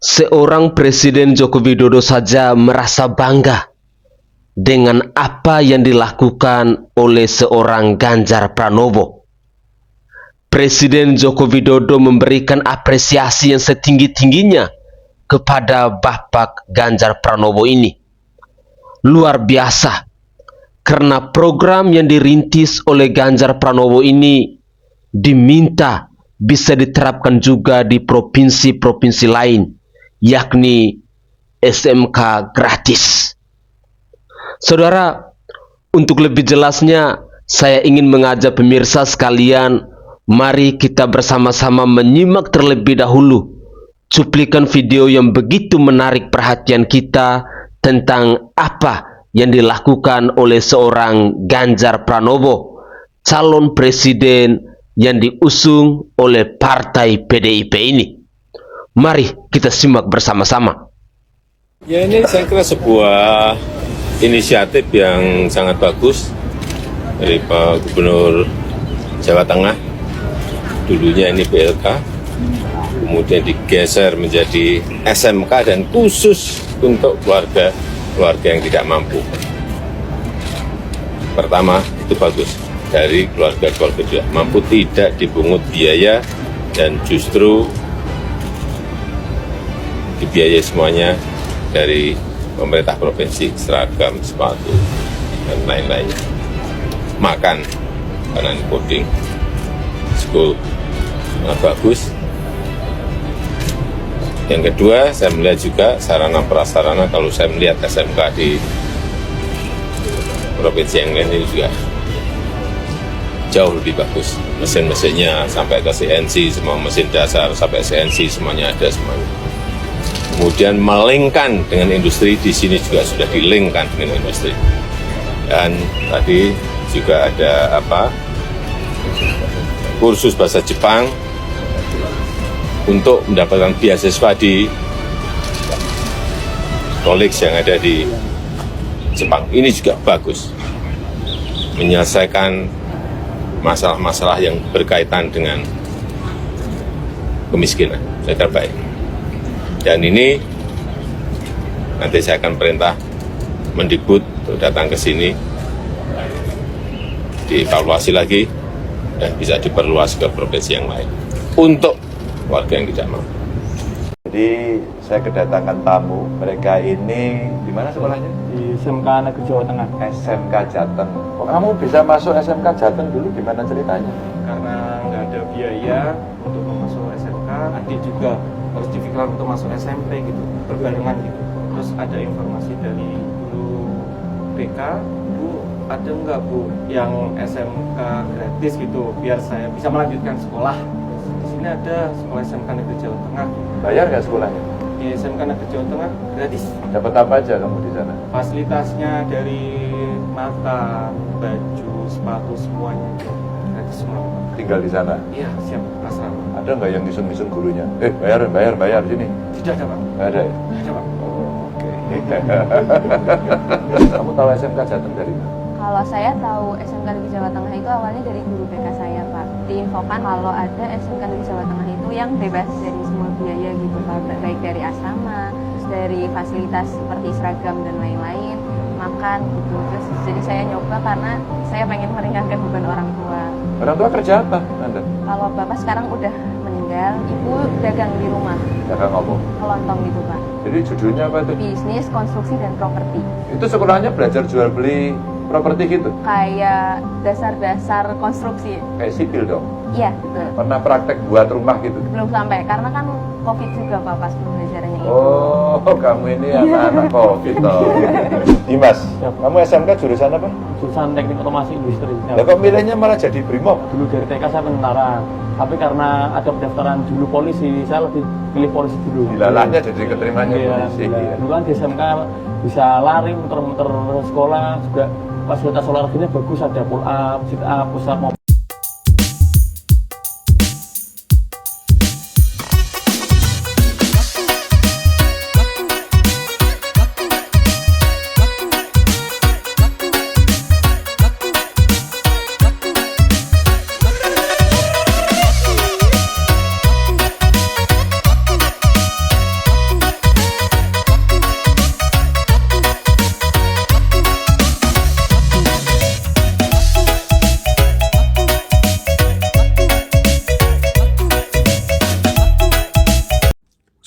Seorang Presiden Joko Widodo saja merasa bangga dengan apa yang dilakukan oleh seorang Ganjar Pranowo. Presiden Joko Widodo memberikan apresiasi yang setinggi-tingginya kepada Bapak Ganjar Pranowo ini. Luar biasa, karena program yang dirintis oleh Ganjar Pranowo ini diminta bisa diterapkan juga di provinsi-provinsi lain, yakni SMK gratis. Saudara, untuk lebih jelasnya, saya ingin mengajak pemirsa sekalian, mari kita bersama-sama menyimak terlebih dahulu cuplikan video yang begitu menarik perhatian kita tentang apa yang dilakukan oleh seorang Ganjar Pranowo, calon presiden yang diusung oleh partai PDIP ini. Mari kita simak bersama-sama. Ya, ini saya kira sebuah inisiatif yang sangat bagus dari Pak Gubernur Jawa Tengah. Dulunya ini BLK, kemudian digeser menjadi SMK dan khusus untuk keluarga yang tidak mampu. Pertama, itu bagus. Dari keluarga tidak mampu tidak dipungut biaya dan justru dibiayai semuanya dari pemerintah provinsi, seragam, sepatu, dan lain-lain. Makan, makanan coding, school, sangat bagus. Yang kedua, saya melihat juga sarana prasarana, kalau saya melihat SMK di provinsi yang lain ini juga jauh lebih bagus. Mesin-mesinnya sampai ke CNC, semua mesin dasar sampai CNC semuanya ada semuanya. Kemudian melingkan dengan industri, di sini juga sudah dilingkan dengan industri. Dan tadi juga ada kursus bahasa Jepang untuk mendapatkan beasiswa di college yang ada di Jepang. Ini juga bagus, menyelesaikan masalah-masalah yang berkaitan dengan kemiskinan. Saya kira baik. Dan ini nanti saya akan perintah Mendikbud untuk datang ke sini, dievaluasi lagi dan bisa diperluas ke provinsi yang lain untuk warga yang tidak mampu. Jadi saya kedatangan tamu, mereka ini di mana sekolahnya? Di SMK Negeri Jawa Tengah. SMK Jateng. Kok kamu bisa masuk SMK Jateng dulu, gimana ceritanya? Karena nggak ada biaya untuk masuk SMK, adik juga harus difikirkan untuk masuk SMP gitu, berbarengan gitu. Terus ada informasi dari guru BK, Bu, ada nggak Bu yang SMK gratis gitu, biar saya bisa melanjutkan sekolah. Di sini ada sekolah SMK Negeri Jawa Tengah. Bayar nggak sekolahnya? Di SMK Negeri Jawa Tengah gratis. Dapat apa aja kamu di sana? Fasilitasnya dari makan, baju, sepatu semuanya gratis semua. Tinggal di sana? Iya, siap asrama. Ada nggak yang ngisun-ngisun gurunya? Bayar sini? Tidak ada Pak. Nggak ada ya? Tidak ada Pak. Oke. Kamu tahu SMK Jateng dari mana? Kalau saya tahu SMK Negeri Jawa Tengah itu awalnya dari guru BK saya, Pak. Diinfokan kalau ada SMK Negeri Jawa Tengah itu yang bebas dari semua biaya gitu, Pak. Baik dari asrama, terus dari fasilitas seperti seragam dan lain-lain, makan gitu. Terus jadi saya nyoba karena saya pengen meringankan beban orang tua. Orang tua kerja apa Anda? Kalau bapak sekarang udah meninggal, ibu dagang di rumah, Dagang apa? kelontong gitu, Pak. Jadi judulnya apa itu? Bisnis, konstruksi, dan properti. Itu sekolahnya belajar jual beli properti gitu? Kayak dasar-dasar konstruksi. Kayak sipil dong? Iya, betul. Pernah praktek buat rumah gitu? Belum sampai, karena kan COVID juga Pak pas pembelajarannya itu. Oh, kamu ini anak-anak COVID toh. Dimas, kamu SMK jurusan apa? Jurusan Teknik Otomasi Industri. Ya kok milihnya malah jadi Brimob? Dulu dari TK saya tentara, tapi karena ada pendaftaran dulu polisi, saya lebih pilih polisi dulu. Dilalahnya jadi keterimanya Iya, polisi. iya. Dulu kan di SMK bisa lari muter-muter sekolah, juga fasilitas olahraganya bagus, ada pull up, sit up, push up.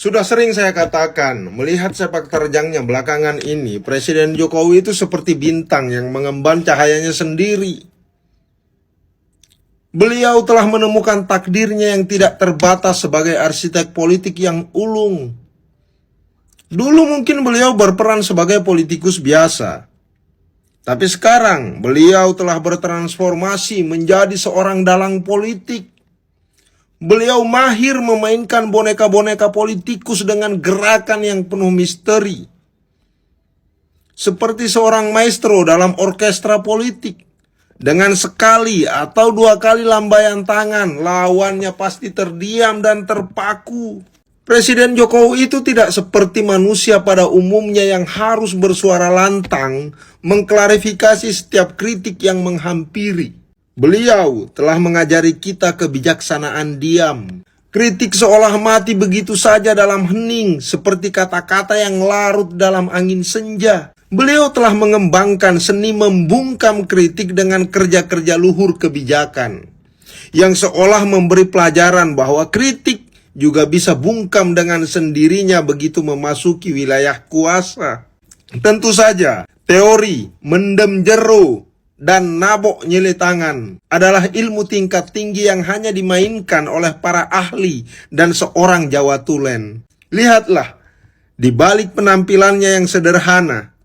Sudah sering saya katakan, melihat sepak terjangnya belakangan ini, Presiden Jokowi itu seperti bintang yang mengemban cahayanya sendiri. Beliau telah menemukan takdirnya yang tidak terbatas sebagai arsitek politik yang ulung. Dulu mungkin beliau berperan sebagai politikus biasa. Tapi sekarang beliau telah bertransformasi menjadi seorang dalang politik. Beliau mahir memainkan boneka-boneka politikus dengan gerakan yang penuh misteri. Seperti seorang maestro dalam orkestra politik. Dengan sekali atau dua kali lambaian tangan, lawannya pasti terdiam dan terpaku. Presiden Jokowi itu tidak seperti manusia pada umumnya yang harus bersuara lantang, mengklarifikasi setiap kritik yang menghampiri. Beliau telah mengajari kita kebijaksanaan diam. Kritik seolah mati begitu saja dalam hening, seperti kata-kata yang larut dalam angin senja. Beliau telah mengembangkan seni membungkam kritik dengan kerja-kerja luhur kebijakan, yang seolah memberi pelajaran bahwa kritik juga bisa bungkam dengan sendirinya begitu memasuki wilayah kuasa. Tentu saja, teori mendem jero dan nabok nyele tangan adalah ilmu tingkat tinggi yang hanya dimainkan oleh para ahli dan seorang Jawa Tulen. Lihatlah, di balik penampilannya yang sederhana,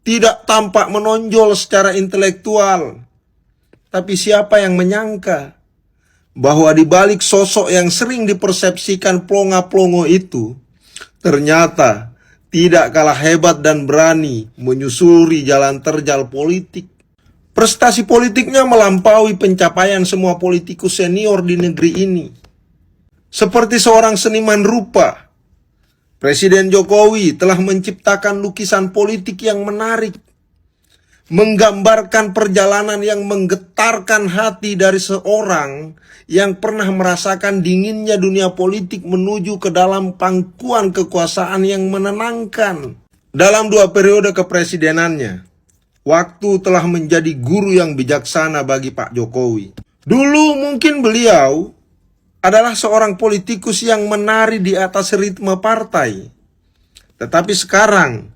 tidak tampak menonjol secara intelektual. Tapi siapa yang menyangka bahwa di balik sosok yang sering dipersepsikan plonga-plongo itu, ternyata tidak kalah hebat dan berani menyusuri jalan terjal politik. Prestasi politiknya melampaui pencapaian semua politikus senior di negeri ini. Seperti seorang seniman rupa, Presiden Jokowi telah menciptakan lukisan politik yang menarik, menggambarkan perjalanan yang menggetarkan hati dari seorang yang pernah merasakan dinginnya dunia politik menuju ke dalam pangkuan kekuasaan yang menenangkan. Dalam 2 periode kepresidenannya, waktu telah menjadi guru yang bijaksana bagi Pak Jokowi. Dulu mungkin beliau adalah seorang politikus yang menari di atas ritme partai. Tetapi sekarang,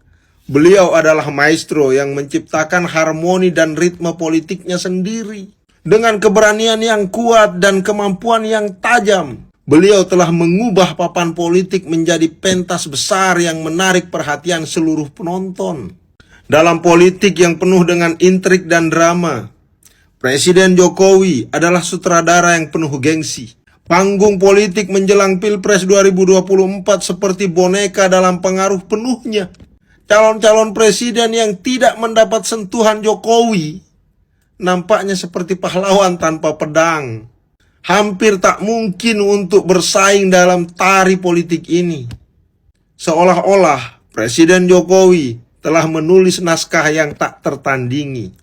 beliau adalah maestro yang menciptakan harmoni dan ritme politiknya sendiri. Dengan keberanian yang kuat dan kemampuan yang tajam, beliau telah mengubah papan politik menjadi pentas besar yang menarik perhatian seluruh penonton. Dalam politik yang penuh dengan intrik dan drama, Presiden Jokowi adalah sutradara yang penuh gengsi. Panggung politik menjelang Pilpres 2024 seperti boneka dalam pengaruh penuhnya. Calon-calon presiden yang tidak mendapat sentuhan Jokowi nampaknya seperti pahlawan tanpa pedang. Hampir tak mungkin untuk bersaing dalam tari politik ini. Seolah-olah Presiden Jokowi telah menulis naskah yang tak tertandingi,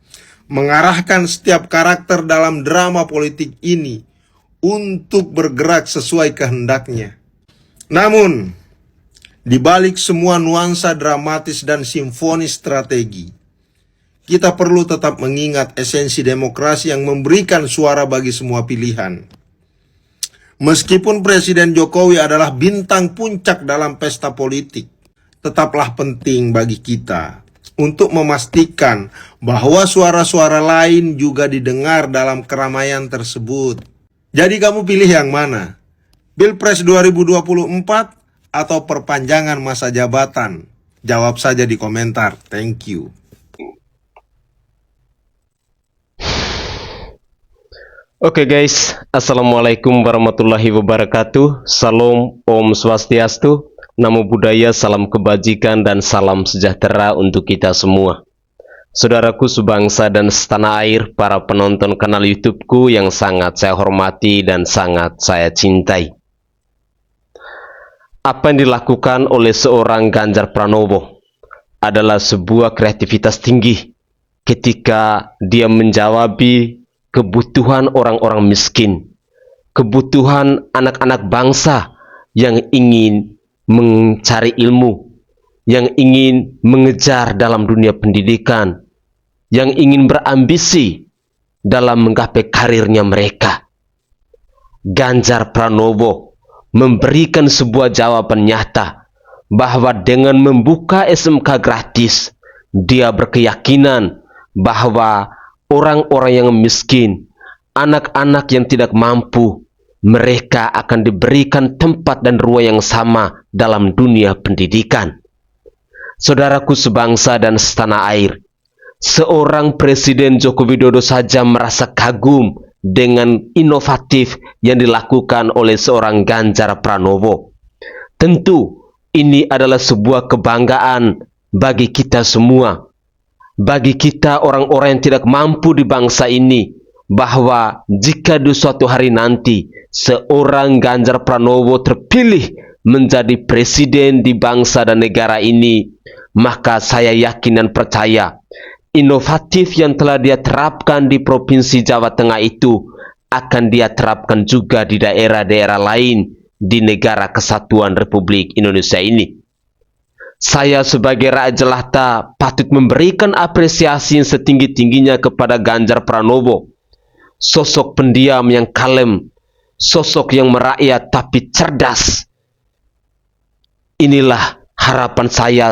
mengarahkan setiap karakter dalam drama politik ini untuk bergerak sesuai kehendaknya. Namun, di balik semua nuansa dramatis dan simfonis strategi, kita perlu tetap mengingat esensi demokrasi yang memberikan suara bagi semua pilihan. Meskipun Presiden Jokowi adalah bintang puncak dalam pesta politik, tetaplah penting bagi kita untuk memastikan bahwa suara-suara lain juga didengar dalam keramaian tersebut. Jadi kamu pilih yang mana? Pilpres 2024 atau perpanjangan masa jabatan? Jawab saja di komentar. Thank you. Oke guys, Assalamualaikum warahmatullahi wabarakatuh. Salam, Om Swastiastu, Namo Buddhaya, salam kebajikan dan salam sejahtera untuk kita semua. Saudaraku sebangsa dan setanah air, para penonton kanal YouTubeku yang sangat saya hormati dan sangat saya cintai. Apa yang dilakukan oleh seorang Ganjar Pranowo adalah sebuah kreativitas tinggi ketika dia menjawabi kebutuhan orang-orang miskin, kebutuhan anak-anak bangsa yang ingin mencari ilmu, yang ingin mengejar dalam dunia pendidikan, yang ingin berambisi dalam menggapai karirnya mereka. Ganjar Pranowo memberikan sebuah jawaban nyata bahwa dengan membuka SMK gratis, dia berkeyakinan bahwa orang-orang yang miskin, anak-anak yang tidak mampu, mereka akan diberikan tempat dan ruang yang sama dalam dunia pendidikan. Saudaraku sebangsa dan setanah air, seorang Presiden Joko Widodo saja merasa kagum dengan inovatif yang dilakukan oleh seorang Ganjar Pranowo. Tentu ini adalah sebuah kebanggaan bagi kita semua, bagi kita orang-orang yang tidak mampu di bangsa ini, bahwa jika di suatu hari nanti seorang Ganjar Pranowo terpilih menjadi presiden di bangsa dan negara ini, maka saya yakin dan percaya inovatif yang telah dia terapkan di Provinsi Jawa Tengah itu akan dia terapkan juga di daerah-daerah lain di negara kesatuan Republik Indonesia ini. Saya sebagai rakyat jelata patut memberikan apresiasi yang setinggi-tingginya kepada Ganjar Pranowo, sosok pendiam yang kalem, sosok yang merakyat tapi cerdas. Inilah harapan saya,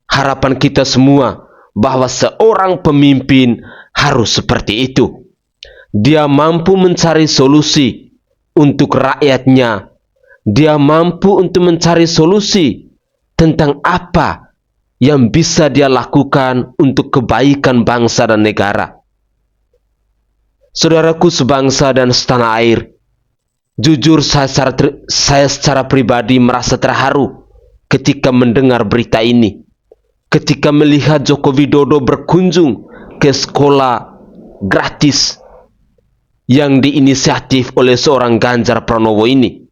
harapan kita semua, bahwa seorang pemimpin harus seperti itu. Dia mampu mencari solusi untuk rakyatnya. Dia mampu untuk mencari solusi tentang apa yang bisa dia lakukan untuk kebaikan bangsa dan negara. Saudaraku sebangsa dan setanah air, jujur saya secara pribadi merasa terharu ketika mendengar berita ini. Ketika melihat Joko Widodo berkunjung ke sekolah gratis yang diinisiatif oleh seorang Ganjar Pranowo ini,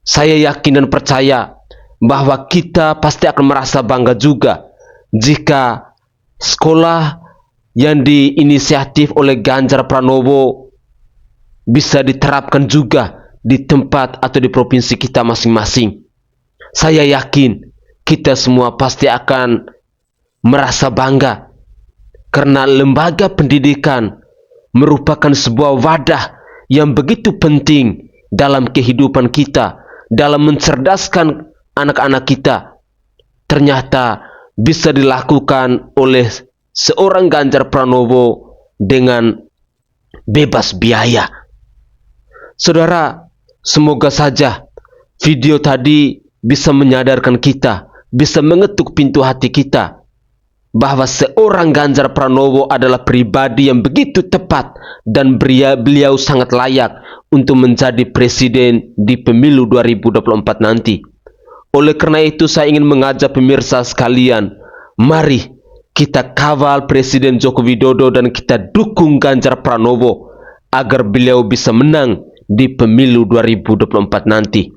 saya yakin dan percaya bahwa kita pasti akan merasa bangga juga jika sekolah yang diinisiatif oleh Ganjar Pranowo bisa diterapkan juga di tempat atau di provinsi kita masing-masing. Saya yakin kita semua pasti akan merasa bangga karena lembaga pendidikan merupakan sebuah wadah yang begitu penting dalam kehidupan kita, dalam mencerdaskan anak-anak kita. Ternyata bisa dilakukan oleh seorang Ganjar Pranowo dengan bebas biaya. Saudara, semoga saja video tadi bisa menyadarkan kita, bisa mengetuk pintu hati kita, bahwa seorang Ganjar Pranowo adalah pribadi yang begitu tepat dan beliau sangat layak untuk menjadi presiden di pemilu 2024 nanti. Oleh karena itu saya ingin mengajak pemirsa sekalian, mari kita kawal Presiden Joko Widodo dan kita dukung Ganjar Pranowo agar beliau bisa menang di pemilu 2024 nanti.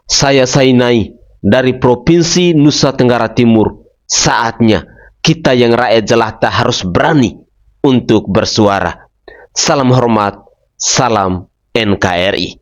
Saya Sainai dari Provinsi Nusa Tenggara Timur. Saatnya kita yang rakyat jelata harus berani untuk bersuara. Salam hormat, salam NKRI.